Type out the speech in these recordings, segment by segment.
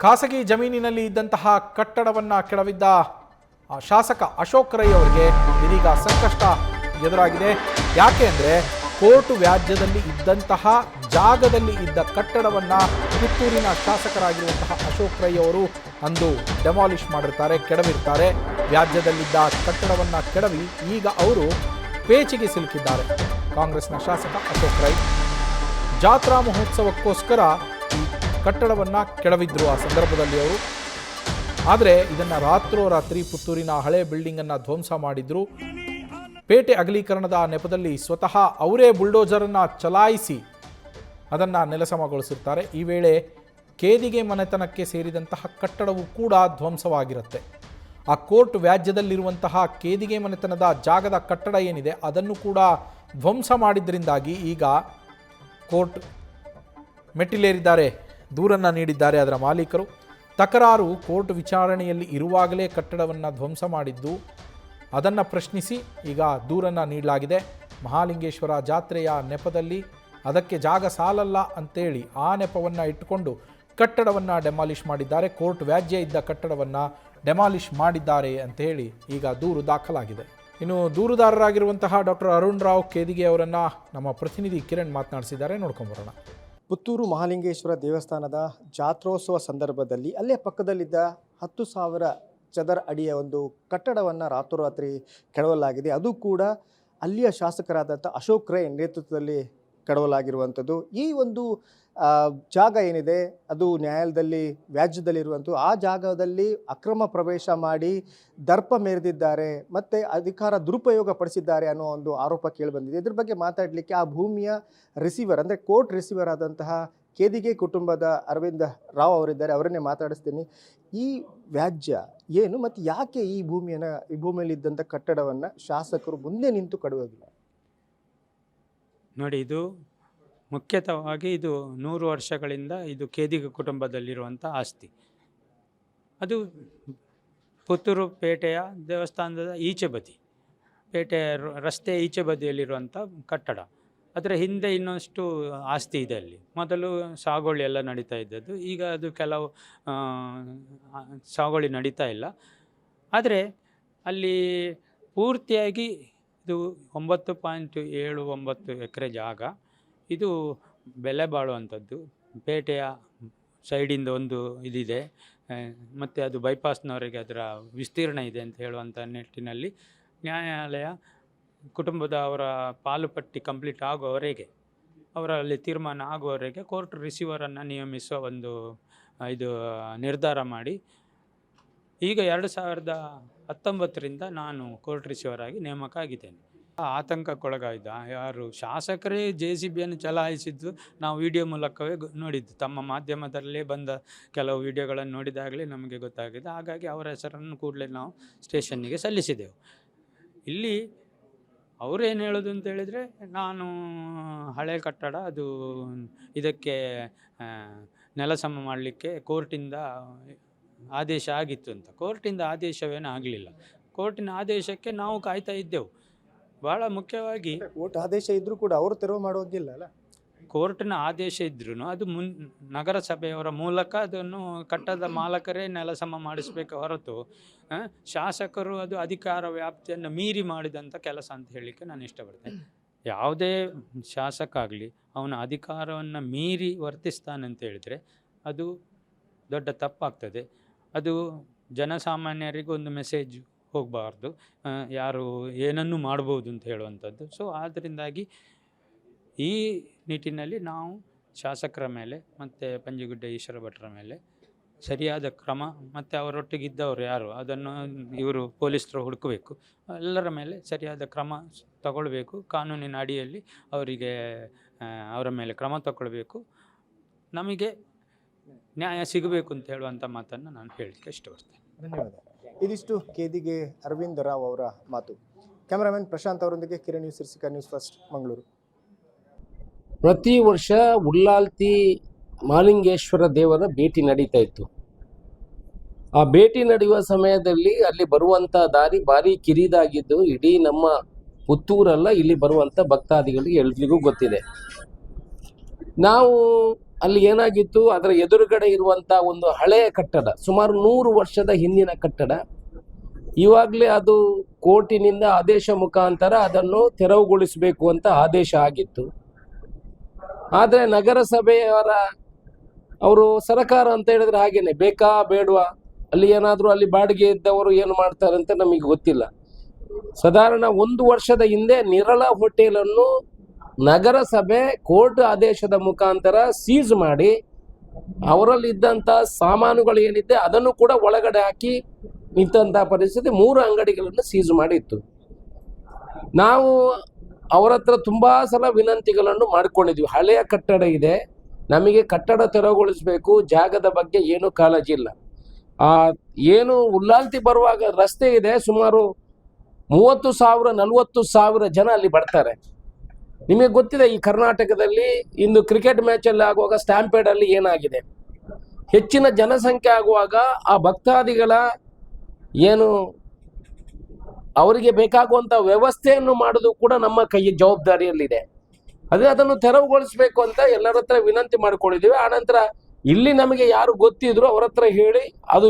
ಖಾಸಗಿ ಜಮೀನಿನಲ್ಲಿ ಇದ್ದಂತಹ ಕಟ್ಟಡವನ್ನು ಕೆಡವಿದ್ದ ಶಾಸಕ ಅಶೋಕ್ ರೈ ಅವರಿಗೆ ಇದೀಗ ಸಂಕಷ್ಟ ಎದುರಾಗಿದೆ. ಯಾಕೆ ಅಂದರೆ ಕೋರ್ಟ್ ವ್ಯಾಜ್ಯದಲ್ಲಿ ಇದ್ದಂತಹ ಜಾಗದಲ್ಲಿ ಇದ್ದ ಕಟ್ಟಡವನ್ನು ಪುತ್ತೂರಿನ ಶಾಸಕರಾಗಿರುವಂತಹ ಅಶೋಕ್ ರೈ ಅವರು ಅಂದು ಡೆಮಾಲಿಷ್ ಮಾಡಿರ್ತಾರೆ, ಕೆಡವಿರ್ತಾರೆ. ವ್ಯಾಜ್ಯದಲ್ಲಿದ್ದ ಕಟ್ಟಡವನ್ನು ಕೆಡವಿ ಈಗ ಅವರು ಪೇಚಿಗೆ ಸಿಲುಕಿದ್ದಾರೆ. ಕಾಂಗ್ರೆಸ್ನ ಶಾಸಕ ಅಶೋಕ್ ರೈ ಜಾತ್ರಾ ಮಹೋತ್ಸವಕ್ಕೋಸ್ಕರ ಈ ಕಟ್ಟಡವನ್ನು ಕೆಡವಿದ್ರು ಆ ಸಂದರ್ಭದಲ್ಲಿ ಅವರು. ಆದರೆ ಇದನ್ನು ರಾತ್ರೋರಾತ್ರಿ ಪುತ್ತೂರಿನ ಹಳೆ ಬಿಲ್ಡಿಂಗನ್ನು ಧ್ವಂಸ ಮಾಡಿದ್ರು. ಪೇಟೆ ಅಗಲೀಕರಣದ ನೆಪದಲ್ಲಿ ಸ್ವತಃ ಅವರೇ ಬುಲ್ಡೋಜರನ್ನು ಚಲಾಯಿಸಿ ಅದನ್ನು ನೆಲಸಮಗೊಳಿಸಿರ್ತಾರೆ. ಈ ವೇಳೆ ಕೇದಿಗೆ ಮನೆತನಕ್ಕೆ ಸೇರಿದಂತಹ ಕಟ್ಟಡವು ಕೂಡ ಧ್ವಂಸವಾಗಿರುತ್ತೆ. ಆ ಕೋರ್ಟ್ ವ್ಯಾಜ್ಯದಲ್ಲಿರುವಂತಹ ಕೇದಿಗೆ ಮನೆತನದ ಜಾಗದ ಕಟ್ಟಡ ಏನಿದೆ ಅದನ್ನು ಕೂಡ ಧ್ವಂಸ ಮಾಡಿದ್ರಿಂದಾಗಿ ಈಗ ಕೋರ್ಟ್ ಮೆಟ್ಟಿಲೇರಿದ್ದಾರೆ, ದೂರನ್ನು ನೀಡಿದ್ದಾರೆ ಅದರ ಮಾಲೀಕರು. ತಕರಾರು ಕೋರ್ಟ್ ವಿಚಾರಣೆಯಲ್ಲಿ ಇರುವಾಗಲೇ ಕಟ್ಟಡವನ್ನು ಧ್ವಂಸ ಮಾಡಿದ್ದು, ಅದನ್ನು ಪ್ರಶ್ನಿಸಿ ಈಗ ದೂರನ್ನು ನೀಡಲಾಗಿದೆ. ಮಹಾಲಿಂಗೇಶ್ವರ ಜಾತ್ರೆಯ ನೆಪದಲ್ಲಿ ಅದಕ್ಕೆ ಜಾಗ ಸಾಲಲ್ಲ ಅಂತೇಳಿ ಆ ನೆಪವನ್ನು ಇಟ್ಟುಕೊಂಡು ಕಟ್ಟಡವನ್ನು ಡೆಮಾಲಿಷ್ ಮಾಡಿದ್ದಾರೆ. ಕೋರ್ಟ್ ವ್ಯಾಜ್ಯ ಇದ್ದ ಕಟ್ಟಡವನ್ನು ಡೆಮಾಲಿಷ್ ಮಾಡಿದ್ದಾರೆ ಅಂತೇಳಿ ಈಗ ದೂರು ದಾಖಲಾಗಿದೆ. ಇನ್ನು ದೂರುದಾರರಾಗಿರುವಂತಹ ಡಾಕ್ಟರ್ ಅರುಣ್ ರಾವ್ ಕೇದಿಗೆ ಅವರನ್ನು ನಮ್ಮ ಪ್ರತಿನಿಧಿ ಕಿರಣ್ ಮಾತನಾಡಿಸಿದ್ದಾರೆ, ನೋಡ್ಕೊಂಬರೋಣ. ಪುತ್ತೂರು ಮಹಾಲಿಂಗೇಶ್ವರ ದೇವಸ್ಥಾನದ ಜಾತ್ರೋತ್ಸವ ಸಂದರ್ಭದಲ್ಲಿ ಅಲ್ಲೇ ಪಕ್ಕದಲ್ಲಿದ್ದ 10,000 ಚದರ ಅಡಿಯ ಒಂದು ಕಟ್ಟಡವನ್ನು ರಾತ್ರೋರಾತ್ರಿ ಕೆಡವಲಾಗಿದೆ. ಅದು ಕೂಡ ಅಲ್ಲಿಯ ಶಾಸಕರಾದಂಥ ಅಶೋಕ್ ರೈ ನೇತೃತ್ವದಲ್ಲಿ ಕೆಡವಲಾಗಿರುವಂಥದ್ದು. ಈ ಒಂದು ಜಾಗ ಏನಿದೆ ಅದು ನ್ಯಾಯಾಲಯದಲ್ಲಿ ವ್ಯಾಜ್ಯದಲ್ಲಿರುವಂಥ ಆ ಜಾಗದಲ್ಲಿ ಅಕ್ರಮ ಪ್ರವೇಶ ಮಾಡಿ ದರ್ಪ ಮೆರೆದಿದ್ದಾರೆ ಮತ್ತು ಅಧಿಕಾರ ದುರುಪಯೋಗ ಪಡಿಸಿದ್ದಾರೆ ಅನ್ನೋ ಒಂದು ಆರೋಪ ಕೇಳಿಬಂದಿದೆ. ಇದ್ರ ಬಗ್ಗೆ ಮಾತಾಡಲಿಕ್ಕೆ ಆ ಭೂಮಿಯ ರಿಸೀವರ್ ಅಂದರೆ ಕೋರ್ಟ್ ರಿಸೀವರ್ ಆದಂತಹ ಕೇದಿಗೆ ಕುಟುಂಬದ ಅರವಿಂದ್ ರಾವ್ ಅವರಿದ್ದಾರೆ, ಅವರನ್ನೇ ಮಾತಾಡಿಸ್ತೀನಿ. ಈ ವ್ಯಾಜ್ಯ ಏನು ಮತ್ತು ಯಾಕೆ ಈ ಭೂಮಿಯಲ್ಲಿ ಇದ್ದಂಥ ಕಟ್ಟಡವನ್ನು ಶಾಸಕರು ಮುಂದೆ ನಿಂತು ಕಡುವಾಗಿಲ್ಲ? ನೋಡಿ, ಇದು ಮುಖ್ಯತವಾಗಿ ಇದು 100 ವರ್ಷಗಳಿಂದ ಇದು ಕೇದಿಗೆ ಕುಟುಂಬದಲ್ಲಿರುವಂಥ ಆಸ್ತಿ. ಅದು ಪುತ್ತೂರು ಪೇಟೆಯ ದೇವಸ್ಥಾನದ ಈಚೆ ಬದಿ, ಪೇಟೆಯ ರಸ್ತೆ ಈಚೆ ಬದಿಯಲ್ಲಿರುವಂಥ ಕಟ್ಟಡ. ಅದರ ಹಿಂದೆ ಇನ್ನಷ್ಟು ಆಸ್ತಿ ಇದೆ. ಅಲ್ಲಿ ಮೊದಲು ಸಾಗುವಳಿ ಎಲ್ಲ ನಡೀತಾ ಇದ್ದದ್ದು, ಈಗ ಅದು ಕೆಲವು ಸಾಗುವಳಿ ನಡೀತಾ ಇಲ್ಲ. ಆದರೆ ಅಲ್ಲಿ ಪೂರ್ತಿಯಾಗಿ ಇದು 9.79 ಎಕರೆ ಜಾಗ. ಇದು ಬೆಲೆ ಬಾಳುವಂಥದ್ದು. ಪೇಟೆಯ ಸೈಡಿಂದ ಒಂದು ಇದಿದೆ, ಮತ್ತು ಅದು ಬೈಪಾಸ್ನವರೆಗೆ ಅದರ ವಿಸ್ತೀರ್ಣ ಇದೆ ಅಂತ ಹೇಳುವಂಥ ನಿಟ್ಟಿನಲ್ಲಿ ನ್ಯಾಯಾಲಯ ಕುಟುಂಬದ ಅವರ ಪಾಲುಪಟ್ಟಿ ಕಂಪ್ಲೀಟ್ ಆಗುವವರೆಗೆ, ಅವರಲ್ಲಿ ತೀರ್ಮಾನ ಆಗುವವರೆಗೆ ಕೋರ್ಟ್ ರಿಸೀವರನ್ನು ನಿಯಮಿಸುವ ಒಂದು ಇದು ನಿರ್ಧಾರ ಮಾಡಿ ಈಗ 2019ರಿಂದ ನಾನು ಕೋರ್ಟ್ ರಿಸೀವರ್ ಆಗಿ ನೇಮಕ ಆಗಿದ್ದೇನೆ. ಆತಂಕಕ್ಕೊಳಗಾಗಿದ್ದ ಯಾರು ಶಾಸಕರೇ JCBಯನ್ನು ಚಲಾಯಿಸಿದ್ದು ನಾವು ವಿಡಿಯೋ ಮೂಲಕವೇ ನೋಡಿದ್ದು. ತಮ್ಮ ಮಾಧ್ಯಮದಲ್ಲೇ ಬಂದ ಕೆಲವು ವಿಡಿಯೋಗಳನ್ನು ನೋಡಿದಾಗಲೇ ನಮಗೆ ಗೊತ್ತಾಗಿದೆ. ಹಾಗಾಗಿ ಅವರ ಹೆಸರನ್ನು ಕೂಡಲೇ ನಾವು ಸ್ಟೇಷನ್ನಿಗೆ ಸಲ್ಲಿಸಿದೆವು. ಇಲ್ಲಿ ಅವರೇನು ಹೇಳೋದು ಅಂತ ಹೇಳಿದರೆ, ನಾನು ಹಳೆ ಕಟ್ಟಡ ಅದು ಇದಕ್ಕೆ ನೆಲಸಮ ಮಾಡಲಿಕ್ಕೆ ಕೋರ್ಟಿಂದ ಆದೇಶ ಆಗಿತ್ತು ಅಂತ. ಕೋರ್ಟಿಂದ ಆದೇಶವೇನೂ ಆಗಲಿಲ್ಲ. ಕೋರ್ಟಿನ ಆದೇಶಕ್ಕೆ ನಾವು ಕಾಯ್ತಾ ಇದ್ದೆವು. ಭಾಳ ಮುಖ್ಯವಾಗಿ ಕೋರ್ಟ್ ಆದೇಶ ಇದ್ದರೂ ಕೂಡ ಅವರು ತೆರವು ಮಾಡೋದಿಲ್ಲ ಅಲ್ಲ. ಕೋರ್ಟಿನ ಆದೇಶ ಇದ್ರೂ ಅದು ನಗರಸಭೆಯವರ ಮೂಲಕ ಅದನ್ನು ಕಟ್ಟಡದ ಮಾಲಕರೇ ನೆಲಸಮ ಮಾಡಿಸಬೇಕು ಹೊರತು ಶಾಸಕರು ಅದು ಅಧಿಕಾರ ವ್ಯಾಪ್ತಿಯನ್ನು ಮೀರಿ ಮಾಡಿದಂಥ ಕೆಲಸ ಅಂತ ಹೇಳಲಿಕ್ಕೆ ನಾನು ಇಷ್ಟಪಡ್ತೇನೆ. ಯಾವುದೇ ಶಾಸಕ ಆಗಲಿ ಅವನ ಅಧಿಕಾರವನ್ನು ಮೀರಿ ವರ್ತಿಸ್ತಾನೆ ಅಂತ ಹೇಳಿದರೆ ಅದು ದೊಡ್ಡ ತಪ್ಪಾಗ್ತದೆ. ಅದು ಜನಸಾಮಾನ್ಯರಿಗೂ ಒಂದು ಮೆಸೇಜ್ ಹೋಗಬಾರ್ದು, ಯಾರು ಏನನ್ನೂ ಮಾಡ್ಬೋದು ಅಂತ ಹೇಳುವಂಥದ್ದು. ಸೊ ಆದ್ದರಿಂದಾಗಿ ಈ ನಿಟ್ಟಿನಲ್ಲಿ ನಾವು ಶಾಸಕರ ಮೇಲೆ ಮತ್ತು ಪಂಜುಗುಡ್ಡೆ ಈಶ್ವರ ಭಟ್ರ ಮೇಲೆ ಸರಿಯಾದ ಕ್ರಮ, ಮತ್ತು ಅವರೊಟ್ಟಿಗಿದ್ದವರು ಯಾರು ಅದನ್ನು ಇವರು ಪೊಲೀಸರು ಹುಡುಕಬೇಕು, ಎಲ್ಲರ ಮೇಲೆ ಸರಿಯಾದ ಕ್ರಮ ತಗೊಳ್ಬೇಕು. ಕಾನೂನಿನ ಅಡಿಯಲ್ಲಿ ಅವರಿಗೆ ಅವರ ಮೇಲೆ ಕ್ರಮ ತಗೊಳ್ಬೇಕು. ನಮಗೆ ನ್ಯಾಯ ಸಿಗಬೇಕು ಅಂತ ಹೇಳುವಂಥ ಮಾತನ್ನು ನಾನು ಹೇಳಲಿಕ್ಕೆ ಇಷ್ಟಪಡ್ತೇನೆ. ಧನ್ಯವಾದ. ಇದಿಷ್ಟು ಕೇದಿಗೆ ಅರವಿಂದ್ ರಾವ್ ಅವರ ಮಾತು. ಕ್ಯಾಮರಾಮನ್ ಪ್ರಶಾಂತ್ ಅವರೊಂದಿಗೆ ಕಿರಣ್ ನ್ಯೂಸ್, ಸಿರ್ಸಿಕಾ ನ್ಯೂಸ್ ಫಸ್ಟ್, ಮಂಗಳೂರು. ಪ್ರತಿ ವರ್ಷ ಉಳ್ಳಾಲ್ತಿ ಮಹಾಲಿಂಗೇಶ್ವರ ದೇವರ ಭೇಟಿ ನಡೀತಾ ಇತ್ತು. ಆ ಭೇಟಿ ನಡೆಯುವ ಸಮಯದಲ್ಲಿ ಅಲ್ಲಿ ಬರುವಂಥ ದಾರಿ ಭಾರಿ ಕಿರಿದಾಗಿದ್ದು ಇಡೀ ನಮ್ಮ ಪುತ್ತೂರಲ್ಲ, ಇಲ್ಲಿ ಬರುವಂಥ ಭಕ್ತಾದಿಗಳಿಗೆ ಎಲ್ರಿಗೂ ಗೊತ್ತಿದೆ. ನಾವು ಅಲ್ಲಿ ಏನಾಗಿತ್ತು, ಅದರ ಎದುರುಗಡೆ ಇರುವಂತ ಒಂದು ಹಳೆಯ ಕಟ್ಟಡ, ಸುಮಾರು 100 ವರ್ಷದ ಹಿಂದಿನ ಕಟ್ಟಡ, ಇವಾಗಲೇ ಅದು ಕೋರ್ಟಿನಿಂದ ಆದೇಶ ಮುಖಾಂತರ ಅದನ್ನು ತೆರವುಗೊಳಿಸಬೇಕು ಅಂತ ಆದೇಶ ಆಗಿತ್ತು. ಆದರೆ ನಗರಸಭೆಯವರ ಅವರು ಸರ್ಕಾರ ಅಂತ ಹೇಳಿದ್ರೆ ಹಾಗೇನೆ ಬೇಕಾ ಬೇಡವಾ, ಅಲ್ಲಿ ಏನಾದರೂ ಅಲ್ಲಿ ಬಾಡಿಗೆ ಇದ್ದವರು ಏನು ಮಾಡ್ತಾರೆ ಅಂತ ನಮಗೆ ಗೊತ್ತಿಲ್ಲ. ಸಾಧಾರಣ 1 ವರ್ಷದ ಹಿಂದೆ ನಿರಳ ಹೋಟೆಲನ್ನು ನಗರಸಭೆ ಕೋರ್ಟ್ ಆದೇಶದ ಮುಖಾಂತರ ಸೀಸ್ ಮಾಡಿ ಅವರಲ್ಲಿ ಇದ್ದಂಥ ಸಾಮಾನುಗಳು ಏನಿದೆ ಅದನ್ನು ಕೂಡ ಒಳಗಡೆ ಹಾಕಿ ನಿಂತಹ ಪರಿಸ್ಥಿತಿ, 3 ಅಂಗಡಿಗಳನ್ನು ಸೀಸ್ ಮಾಡಿತ್ತು. ನಾವು ಅವರ ಹತ್ರ ತುಂಬಾ ಸಲ ವಿನಂತಿಗಳನ್ನು ಮಾಡ್ಕೊಂಡಿದ್ವಿ. ಹಳೆಯ ಕಟ್ಟಡ ಇದೆ, ನಮಗೆ ಕಟ್ಟಡ ತೆರವುಗೊಳಿಸಬೇಕು, ಜಾಗದ ಬಗ್ಗೆ ಏನು ಕಾಳಜಿ ಇಲ್ಲ. ಏನು ಉಲ್ಲಾಲ್ತಿ ಬರುವಾಗ ರಸ್ತೆ ಇದೆ, ಸುಮಾರು 30,000-40,000 ಜನ ಅಲ್ಲಿ ಬರ್ತಾರೆ. ನಿಮಗೆ ಗೊತ್ತಿದೆ ಈ ಕರ್ನಾಟಕದಲ್ಲಿ ಇಂದು ಕ್ರಿಕೆಟ್ ಮ್ಯಾಚ್ ಅಲ್ಲಿ ಆಗುವಾಗ ಸ್ಟ್ಯಾಂಪೇಡ್ ಅಲ್ಲಿ ಏನಾಗಿದೆ, ಹೆಚ್ಚಿನ ಜನಸಂಖ್ಯೆ ಆಗುವಾಗ ಆ ಭಕ್ತಾದಿಗಳ ಏನು ಅವರಿಗೆ ಬೇಕಾಗುವಂತ ವ್ಯವಸ್ಥೆಯನ್ನು ಮಾಡೋದು ಕೂಡ ನಮ್ಮ ಕೈ ಜವಾಬ್ದಾರಿಯಲ್ಲಿದೆ. ಅದೇ ಅದನ್ನು ತೆರವುಗೊಳಿಸಬೇಕು ಅಂತ ಎಲ್ಲರ ಹತ್ರ ವಿನಂತಿ ಮಾಡ್ಕೊಂಡಿದ್ದೀವಿ. ಆನಂತರ ಇಲ್ಲಿ ನಮಗೆ ಯಾರು ಗೊತ್ತಿದ್ರು ಅವ್ರ ಹತ್ರ ಹೇಳಿ, ಅದು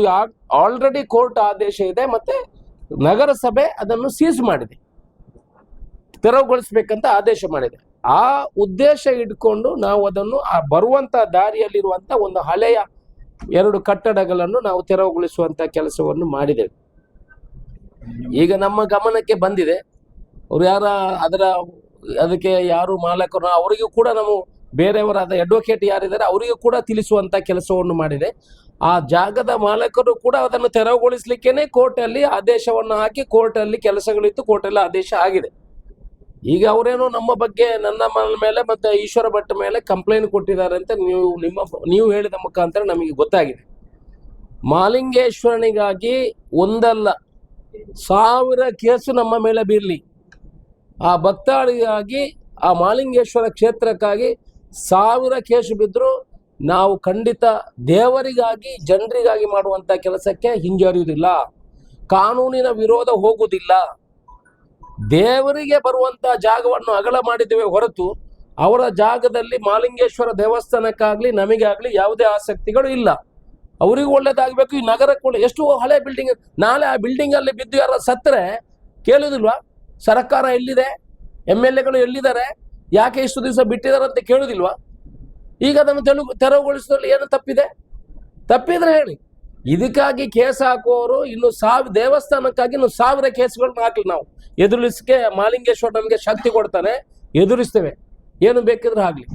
ಆಲ್ರೆಡಿ ಕೋರ್ಟ್ ಆದೇಶ ಇದೆ, ಮತ್ತೆ ನಗರಸಭೆ ಅದನ್ನು ಸೀಸ್ ಮಾಡಿದೆ, ತೆರವುಗೊಳಿಸ್ಬೇಕಂತ ಆದೇಶ ಮಾಡಿದೆ. ಆ ಉದ್ದೇಶ ಇಟ್ಕೊಂಡು ನಾವು ಅದನ್ನು ಬರುವಂತ ದಾರಿಯಲ್ಲಿರುವಂತ ಒಂದು ಹಳೆಯ 2 ಕಟ್ಟಡಗಳನ್ನು ನಾವು ತೆರವುಗೊಳಿಸುವಂತ ಕೆಲಸವನ್ನು ಮಾಡಿದೆವು. ಈಗ ನಮ್ಮ ಗಮನಕ್ಕೆ ಬಂದಿದೆ, ಅವ್ರು ಅದಕ್ಕೆ ಯಾರು ಮಾಲಕರು ಅವರಿಗೂ ಕೂಡ ನಾವು ಬೇರೆಯವರಾದ ಅಡ್ವೊಕೇಟ್ ಯಾರಿದ್ದಾರೆ ಅವರಿಗೂ ಕೂಡ ತಿಳಿಸುವಂತ ಕೆಲಸವನ್ನು ಮಾಡಿದೆ. ಆ ಜಾಗದ ಮಾಲಕರು ಕೂಡ ಅದನ್ನು ತೆರವುಗೊಳಿಸ್ಲಿಕ್ಕೇನೆ ಕೋರ್ಟ್ ಅಲ್ಲಿ ಆದೇಶವನ್ನು ಹಾಕಿ, ಕೋರ್ಟ್ ಅಲ್ಲಿ ಕೆಲಸಗಳಿತ್ತು, ಕೋರ್ಟ್ ಅಲ್ಲಿ ಆದೇಶ ಆಗಿದೆ. ಈಗ ಅವರೇನೋ ನಮ್ಮ ಬಗ್ಗೆ, ನನ್ನ ಮೇಲೆ ಮತ್ತೆ ಈಶ್ವರ ಭಟ್ ಮೇಲೆ ಕಂಪ್ಲೇಂಟ್ ಕೊಟ್ಟಿದ್ದಾರೆ ಅಂತ ನೀವು ಹೇಳಿದ ಮುಖಾಂತರ ನಮಗೆ ಗೊತ್ತಾಗಿದೆ. ಮಾಲಿಂಗೇಶ್ವರನಿಗಾಗಿ ಒಂದಲ್ಲ 1000 ಕೇಸು ನಮ್ಮ ಮೇಲೆ ಬೀರಲಿ, ಆ ಭಕ್ತಾದಿಗಾಗಿ, ಆ ಮಾಲಿಂಗೇಶ್ವರ ಕ್ಷೇತ್ರಕ್ಕಾಗಿ 1000 ಕೇಸು ಬಿದ್ದರೂ ನಾವು ಖಂಡಿತ ದೇವರಿಗಾಗಿ, ಜನರಿಗಾಗಿ ಮಾಡುವಂತ ಕೆಲಸಕ್ಕೆ ಹಿಂಜರಿಯುವುದಿಲ್ಲ, ಕಾನೂನಿನ ವಿರೋಧ ಹೋಗುವುದಿಲ್ಲ. ದೇವರಿಗೆ ಬರುವಂತ ಜಾಗವನ್ನು ಅಗಲ ಮಾಡಿದ್ದೇವೆ ಹೊರತು ಅವರ ಜಾಗದಲ್ಲಿ ಮಾಲಿಂಗೇಶ್ವರ ದೇವಸ್ಥಾನಕ್ಕಾಗ್ಲಿ ನಮಗಾಗ್ಲಿ ಯಾವುದೇ ಆಸಕ್ತಿಗಳು ಇಲ್ಲ. ಅವರಿಗೂ ಒಳ್ಳೇದಾಗಬೇಕು, ಈ ನಗರಕ್ಕೆ ಎಷ್ಟು ಹಳೆ ಬಿಲ್ಡಿಂಗ್, ನಾಳೆ ಆ ಬಿಲ್ಡಿಂಗ್ ಅಲ್ಲಿ ಬಿದ್ದು ಯಾರ ಸತ್ತರೆ ಕೇಳುದಿಲ್ವಾ? ಸರ್ಕಾರ ಎಲ್ಲಿದೆ, MLAಗಳು ಎಲ್ಲಿದ್ದಾರೆ, ಯಾಕೆ ಇಷ್ಟು ದಿವಸ ಬಿಟ್ಟಿದ್ದಾರೆ ಅಂತ ಕೇಳುದಿಲ್ವಾ? ಈಗ ಅದನ್ನು ತೆರವುಗೊಳಿಸೋದ್ರಲ್ಲಿ ಏನು ತಪ್ಪಿದ್ರೆ ಹೇಳಿ. ಇದಕ್ಕಾಗಿ ಕೇಸ್ ಹಾಕುವವರು ಇನ್ನು ದೇವಸ್ಥಾನಕ್ಕಾಗಿ 1000 ಕೇಸ್ಗಳನ್ನ ಹಾಕಲಿ. ನಾವು ಎದುರಿಸಕ್ಕೆ ಮಾಲಿಂಗೇಶ್ವರ ನಮಗೆ ಶಕ್ತಿ ಕೊಡ್ತಾನೆ, ಎದುರಿಸ್ತೇವೆ, ಏನು ಬೇಕಿದ್ರೆ ಆಗ್ಲಿ.